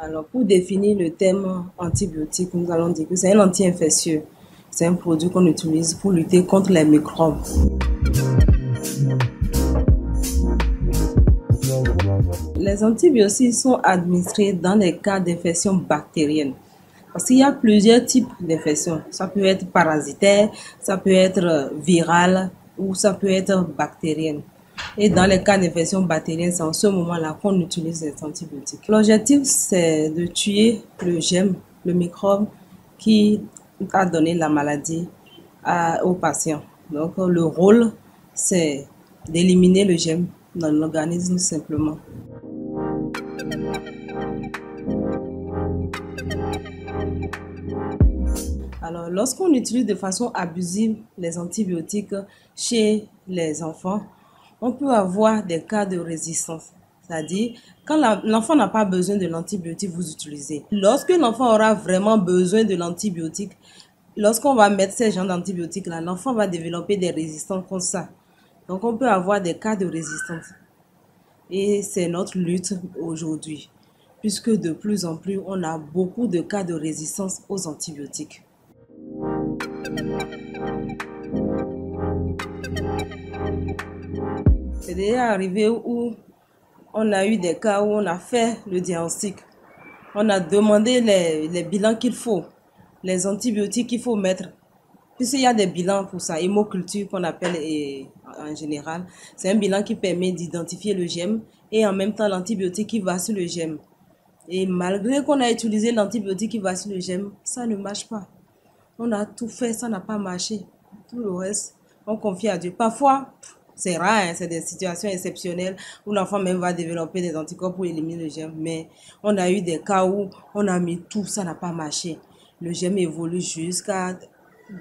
Alors, pour définir le terme antibiotique, nous allons dire que c'est un anti-infectieux. C'est un produit qu'on utilise pour lutter contre les microbes. Les antibiotiques sont administrés dans les cas d'infection bactérienne. Parce qu'il y a plusieurs types d'infections. Ça peut être parasitaire, ça peut être viral ou ça peut être bactérienne. Et dans les cas d'infection bactérienne, c'est en ce moment-là qu'on utilise les antibiotiques. L'objectif, c'est de tuer le germe, le microbe qui a donné la maladie au patient. Donc, le rôle, c'est d'éliminer le germe dans l'organisme simplement. Alors, lorsqu'on utilise de façon abusive les antibiotiques chez les enfants, on peut avoir des cas de résistance. C'est-à-dire, quand l'enfant n'a pas besoin de l'antibiotique, vous utilisez. Lorsque l'enfant aura vraiment besoin de l'antibiotique, lorsqu'on va mettre ces genres d'antibiotiques-là, l'enfant va développer des résistances contre ça. Donc, on peut avoir des cas de résistance. Et c'est notre lutte aujourd'hui, puisque de plus en plus, on a beaucoup de cas de résistance aux antibiotiques. C'est déjà arrivé où on a eu des cas où on a fait le diagnostic. On a demandé les bilans qu'il faut, les antibiotiques qu'il faut mettre. Puisqu'il y a des bilans pour ça, hémoculture qu'on appelle en général. C'est un bilan qui permet d'identifier le germe et en même temps l'antibiotique qui va sur le germe. Et malgré qu'on a utilisé l'antibiotique qui va sur le germe, ça ne marche pas. On a tout fait, ça n'a pas marché. Tout le reste, on confie à Dieu. Parfois, c'est rare, hein, c'est des situations exceptionnelles où l'enfant même va développer des anticorps pour éliminer le germe. Mais on a eu des cas où on a mis tout, ça n'a pas marché. Le germe évolue jusqu'à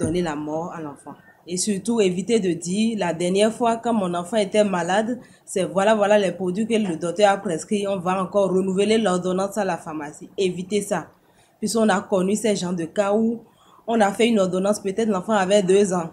donner la mort à l'enfant. Et surtout, éviter de dire, la dernière fois, quand mon enfant était malade, c'est voilà les produits que le docteur a prescrits, on va encore renouveler l'ordonnance à la pharmacie. Évitez ça. Puisqu'on a connu ces genres de cas où on a fait une ordonnance, peut-être l'enfant avait 2 ans.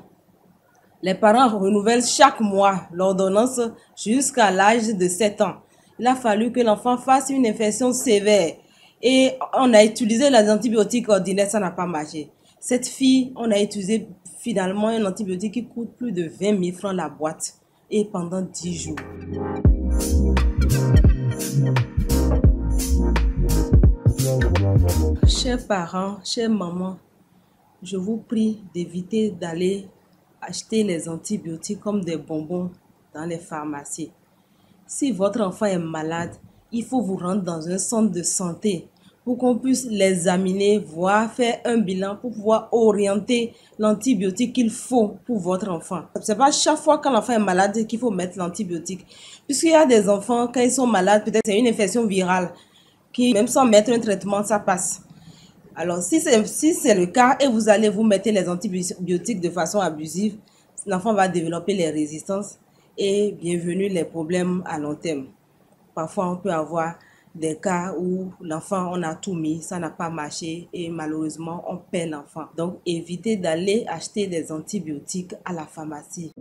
Les parents renouvellent chaque mois l'ordonnance jusqu'à l'âge de 7 ans. Il a fallu que l'enfant fasse une infection sévère. Et on a utilisé les antibiotiques ordinaires, ça n'a pas marché. Cette fille, on a utilisé finalement un antibiotique qui coûte plus de 20 000 francs la boîte. Et pendant 10 jours. Chers parents, chères mamans, je vous prie d'éviter d'aller acheter les antibiotiques comme des bonbons dans les pharmacies. Si votre enfant est malade, il faut vous rendre dans un centre de santé pour qu'on puisse l'examiner, voir, faire un bilan pour pouvoir orienter l'antibiotique qu'il faut pour votre enfant. C'est pas chaque fois quand l'enfant est malade qu'il faut mettre l'antibiotique. Puisqu'il y a des enfants, quand ils sont malades, peut-être c'est une infection virale, qui même sans mettre un traitement, ça passe. Alors, si c'est le cas et vous allez vous mettre les antibiotiques de façon abusive, l'enfant va développer les résistances et bienvenue les problèmes à long terme. Parfois, on peut avoir des cas où l'enfant, on a tout mis, ça n'a pas marché et malheureusement, on perd l'enfant. Donc, évitez d'aller acheter des antibiotiques à la pharmacie.